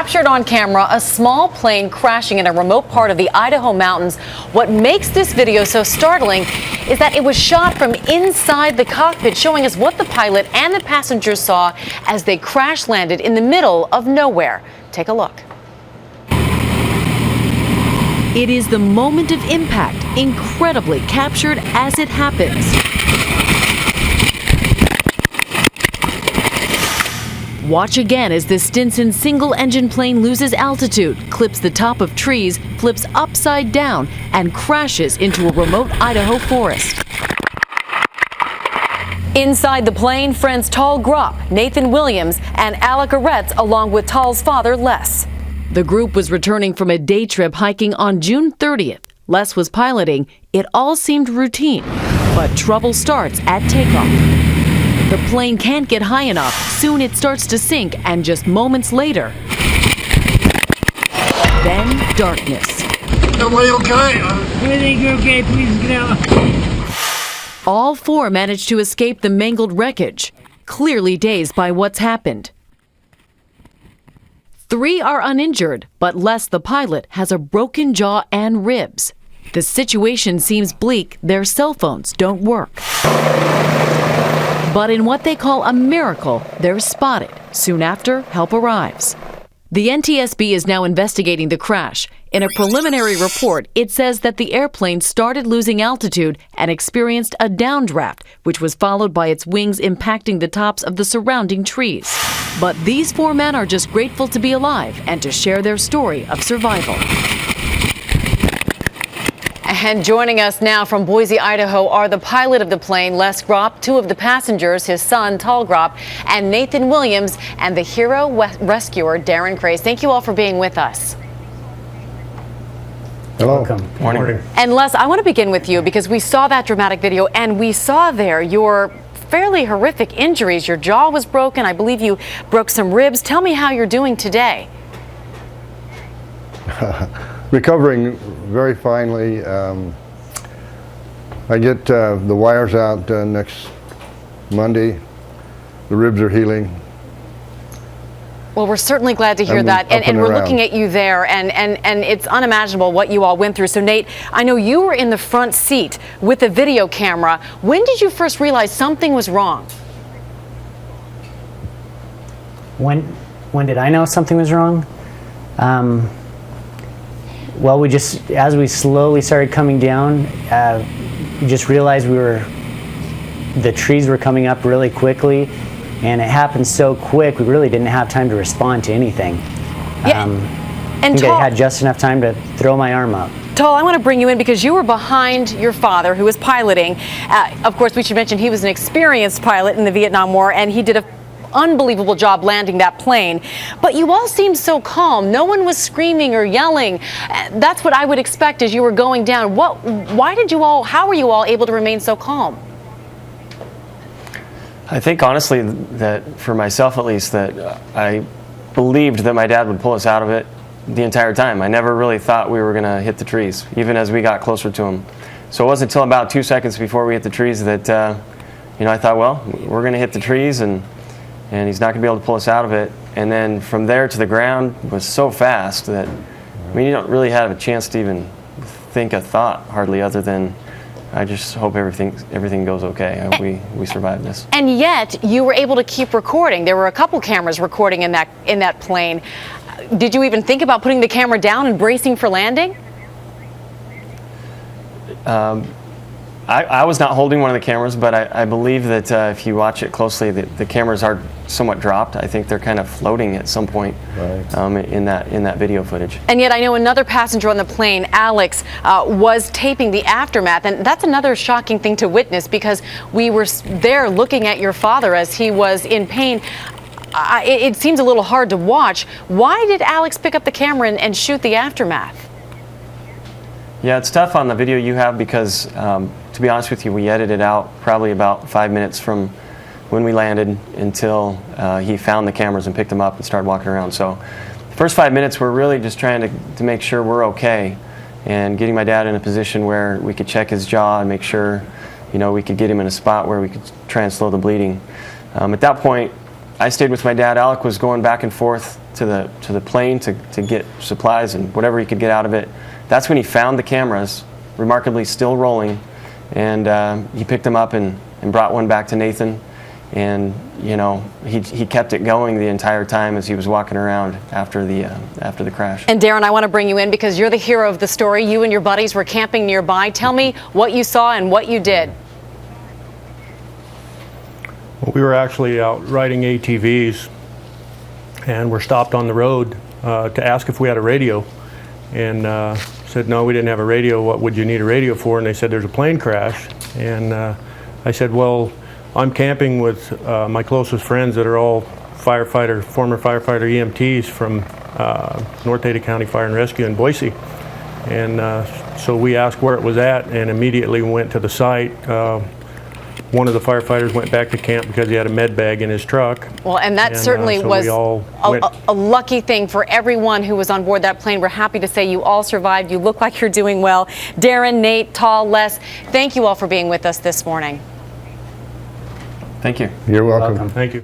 captured on camera a small plane crashing in a remote part of the Idaho mountains. What makes this video so startling is that it was shot from inside the cockpit, showing us what the pilot and the passengers saw as they crash landed in the middle of nowhere. Take a look. It is the moment of impact, incredibly captured as it happens. Watch again as the Stinson single-engine plane loses altitude, clips the top of trees, flips upside down, and crashes into a remote Idaho forest. Inside the plane, friends Tal Gropp, Nathan Williams, and Alec Aretz, along with Tal's father, Les. The group was returning from a day trip hiking on June 30th. Les was piloting. It all seemed routine, but trouble starts at takeoff. The plane can't get high enough. Soon it starts to sink, and just moments later, then darkness. Everybody okay? I think you're okay. Please get out. All four managed to escape the mangled wreckage, clearly dazed by what's happened. 3 are uninjured, but Les, the pilot, has a broken jaw and ribs. The situation seems bleak. Their cell phones don't work. But in what they call a miracle, they're spotted. Soon after, help arrives. The NTSB is now investigating the crash. In a preliminary report, it says that the airplane started losing altitude and experienced a downdraft, which was followed by its wings impacting the tops of the surrounding trees. But these 4 men are just grateful to be alive and to share their story of survival. And joining us now from Boise, Idaho, are the pilot of the plane, Les Gropp, 2 of the passengers, his son, Tal Gropp, and Nathan Williams, and the hero rescuer, Darren Craze. Thank you all for being with us. Hello. Welcome. Morning. And Les, I want to begin with you because we saw that dramatic video, and we saw there your fairly horrific injuries. Your jaw was broken. I believe you broke some ribs. Tell me how you're doing today. Recovering very finely. I get the wires out next Monday. The ribs are healing. Well, we're certainly glad to hear that, and we're looking at you there, and it's unimaginable what you all went through. So, Nate, I know you were in the front seat with the video camera. When did you first realize something was wrong? When did I know something was wrong? Well, as we slowly started coming down, we just realized the trees were coming up really quickly, and it happened so quick, we really didn't have time to respond to anything. Yeah. I think I had just enough time to throw my arm up. Tal, I want to bring you in because you were behind your father, who was piloting. Of course, we should mention he was an experienced pilot in the Vietnam War, and he did an unbelievable job landing that plane. But you all seemed so calm. No one was screaming or yelling. That's what I would expect as you were going down. How were you all able to remain so calm? I think honestly that for myself at least, that I believed that my dad would pull us out of it the entire time. I never really thought we were going to hit the trees, even as we got closer to him. So it wasn't until about 2 seconds before we hit the trees that I thought, well, we're going to hit the trees and he's not going to be able to pull us out of it. And then from there to the ground was so fast that, you don't really have a chance to even think a thought hardly, other than I just hope everything goes okay. I hope we survive this. And yet you were able to keep recording. There were a couple cameras recording in that plane. Did you even think about putting the camera down and bracing for landing? I was not holding one of the cameras, but I believe that if you watch it closely, the cameras are somewhat dropped. I think they're kind of floating at some point in that video footage. And yet I know another passenger on the plane, Alex, was taping the aftermath, and that's another shocking thing to witness because we were there looking at your father as he was in pain. It seems a little hard to watch. Why did Alex pick up the camera and shoot the aftermath? Yeah, it's tough on the video you have because, to be honest with you, we edited out probably about 5 minutes from when we landed until he found the cameras and picked them up and started walking around. So the first 5 minutes we're really just trying to make sure we're okay and getting my dad in a position where we could check his jaw and make sure we could get him in a spot where we could try and slow the bleeding. At that point, I stayed with my dad. Alec was going back and forth to the plane to get supplies and whatever he could get out of it. That's when he found the cameras, remarkably still rolling, and he picked them up and brought one back to Nathan. And you know, he kept it going the entire time as he was walking around after the crash. And Darren, I want to bring you in because you're the hero of the story. You and your buddies were camping nearby. Tell me what you saw and what you did. Well, we were actually out riding ATVs, and were stopped on the road to ask if we had a radio, and said no, we didn't have a radio. What would you need a radio for? And they said there's a plane crash, and I said, well, I'm camping with my closest friends that are all former firefighter EMTs from North Ada County Fire and Rescue in Boise. And so we asked where it was at and immediately went to the site. One of the firefighters went back to camp because he had a med bag in his truck. Well, and that certainly so was a lucky thing for everyone who was on board that plane. We're happy to say you all survived. You look like you're doing well. Darren, Nate, Tal, Les, thank you all for being with us this morning. Thank you. You're welcome. Thank you.